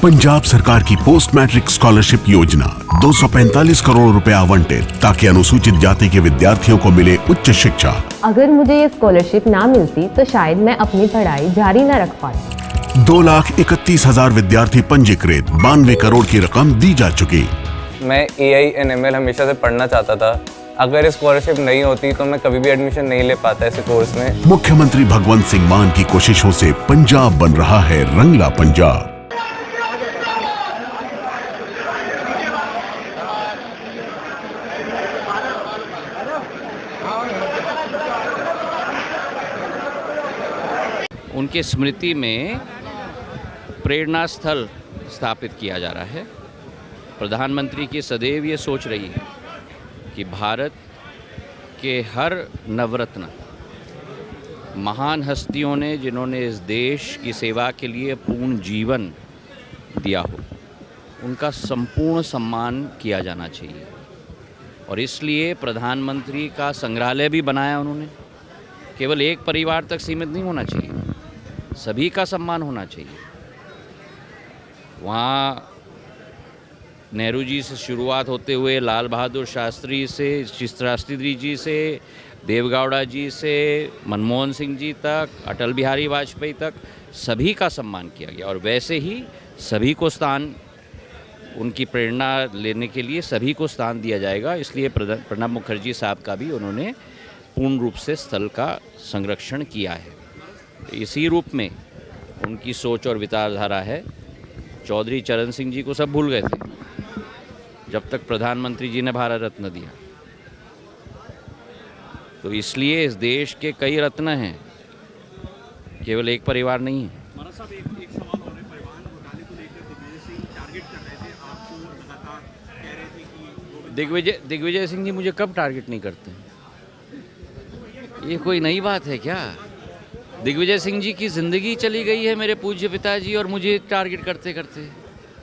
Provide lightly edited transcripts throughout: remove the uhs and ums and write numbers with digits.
पंजाब सरकार की post matric scholarship योजना 245 करोड़ रुपए आवंटित ताकि अनुसूचित जाति के विद्यार्थियों को मिले उच्च शिक्षा। अगर मुझे ये स्कॉलरशिप ना मिलती तो शायद मैं अपनी पढ़ाई जारी न रख पाती। 2,31,000 विद्यार्थी पंजीकृत, 92 करोड़ की रकम दी जा चुकी। मैं AI&ML हमेशा से पढ़ना चाहता था। अगर ये स्कॉलरशिप नहीं होती तो मैं कभी भी एडमिशन नहीं ले पाता ऐसे कोर्स में। मुख्यमंत्री भगवंत सिंह मान की कोशिशों से पंजाब बन रहा है रंगला पंजाब। उनके स्मृति में प्रेरणा स्थल स्थापित किया जा रहा है। प्रधानमंत्री की सदैव ये सोच रही है कि भारत के हर नवरत्न महान हस्तियों ने जिन्होंने इस देश की सेवा के लिए पूर्ण जीवन दिया हो, उनका संपूर्ण सम्मान किया जाना चाहिए। और इसलिए प्रधानमंत्री का संग्रहालय भी बनाया उन्होंने। केवल एक परिवार तक सीमित नहीं होना चाहिए, सभी का सम्मान होना चाहिए। वहाँ नेहरू जी से शुरुआत होते हुए लाल बहादुर शास्त्री से, शास्त्री जी से, देवगौड़ा जी से, मनमोहन सिंह जी तक, अटल बिहारी वाजपेयी तक सभी का सम्मान किया गया। और वैसे ही सभी को स्थान, उनकी प्रेरणा लेने के लिए सभी को स्थान दिया जाएगा। इसलिए प्रणब मुखर्जी साहब का भी उन्होंने पूर्ण रूप से स्थल का संरक्षण किया है। इसी रूप में उनकी सोच और विचारधारा है। चौधरी चरण सिंह जी को सब भूल गए थे जब तक प्रधानमंत्री जी ने भारत रत्न दिया। तो इसलिए इस देश के कई रत्न हैं, केवल एक परिवार नहीं है। महाराज साहब, एक सवाल और है। परिवहन घोटाले को लेकर दिग्विजय सिंह टारगेट कर रहे थे आपको, लगातार कह रहे थे कि दिग्विजय सिंह जी मुझे कब टारगेट नहीं करते? ये कोई नई बात है क्या? दिग्विजय सिंह जी की ज़िंदगी चली गई है मेरे पूज्य पिताजी और मुझे टारगेट करते करते।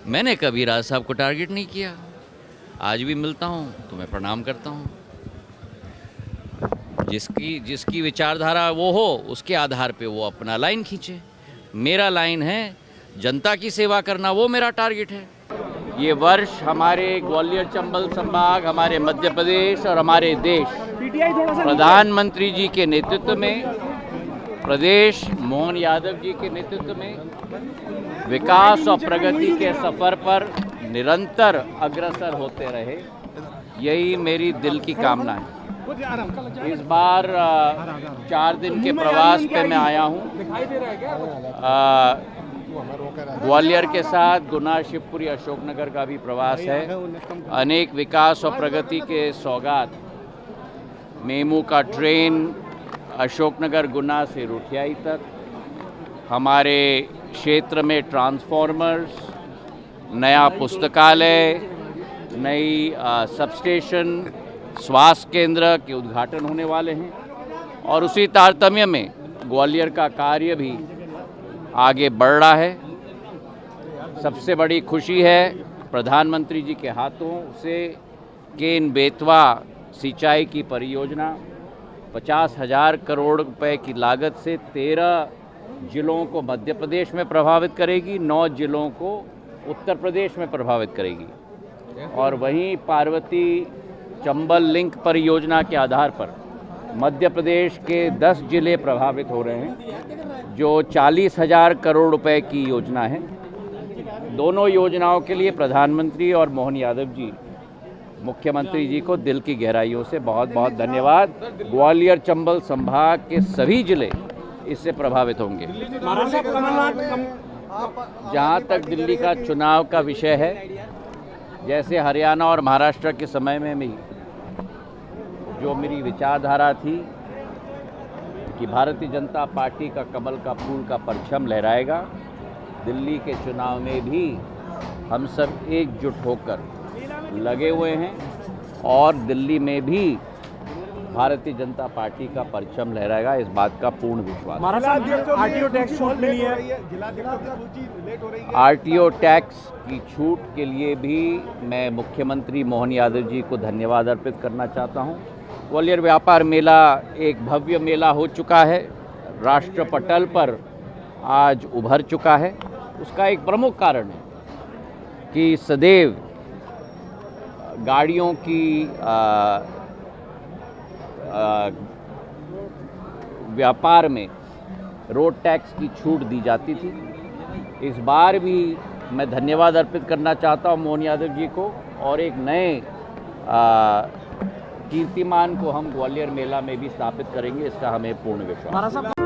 मैंने कभी राज साहब को टारगेट नहीं किया। आज भी मिलता हूँ तो मैं प्रणाम करता हूँ। जिसकी विचारधारा वो हो, उसके आधार पे वो अपना लाइन खींचे। मेरा लाइन है जनता की सेवा करना, वो मेरा टारगेट है। ये वर्ष हमारे ग्वालियर चंबल संभाग, हमारे मध्य प्रदेश और हमारे देश प्रधानमंत्री जी के नेतृत्व में, प्रदेश मोहन यादव जी के नेतृत्व में विकास और प्रगति के सफ़र पर निरंतर अग्रसर होते रहे, यही मेरी दिल की कामना है। इस बार 4 दिन के प्रवास पे मैं आया हूँ। ग्वालियर के साथ गुना, शिवपुरी, अशोकनगर का भी प्रवास है। अनेक विकास और प्रगति के सौगात, मेमू का ट्रेन अशोकनगर गुना से रुठियाई तक, हमारे क्षेत्र में ट्रांसफॉर्मर्स, नया पुस्तकालय, नई सबस्टेशन, स्वास्थ्य केंद्र के उद्घाटन होने वाले हैं। और उसी तारतम्य में ग्वालियर का कार्य भी आगे बढ़ रहा है। सबसे बड़ी खुशी है प्रधानमंत्री जी के हाथों से केन बेतवा सिंचाई की परियोजना 50,000 करोड़ रुपए की लागत से 13 जिलों को मध्य प्रदेश में प्रभावित करेगी, 9 जिलों को उत्तर प्रदेश में प्रभावित करेगी। और वहीं पार्वती चंबल लिंक परियोजना के आधार पर मध्य प्रदेश के 10 जिले प्रभावित हो रहे हैं, जो 40,000 करोड़ रुपए की योजना है। दोनों योजनाओं के लिए प्रधानमंत्री और मोहन यादव जी, मुख्यमंत्री जी को दिल की गहराइयों से बहुत बहुत धन्यवाद। ग्वालियर चंबल संभाग के सभी जिले इससे प्रभावित होंगे। जहाँ तक दिल्ली का चुनाव का विषय है, जैसे हरियाणा और महाराष्ट्र के समय में भी जो मेरी विचारधारा थी कि भारतीय जनता पार्टी का कमल का फूल का परचम लहराएगा, दिल्ली के चुनाव में भी हम सब एकजुट होकर लगे हुए हैं। और दिल्ली में भी भारतीय जनता पार्टी का परचम लहराएगा, इस बात का पूर्ण विश्वास है। आरटीओ टैक्स छूट मिली है, आरटीओ टैक्स की छूट के लिए भी मैं मुख्यमंत्री मोहन यादव जी को धन्यवाद अर्पित करना चाहता हूं। ग्वालियर व्यापार मेला एक भव्य मेला हो चुका है, राष्ट्र पटल पर आज उभर चुका है। उसका एक प्रमुख कारण है कि सदैव गाड़ियों की व्यापार में रोड टैक्स की छूट दी जाती थी। इस बार भी मैं धन्यवाद अर्पित करना चाहता हूं मोहन यादव जी को, और एक नए कीर्तिमान को हम ग्वालियर मेला में भी स्थापित करेंगे, इसका हमें पूर्ण विश्वास है।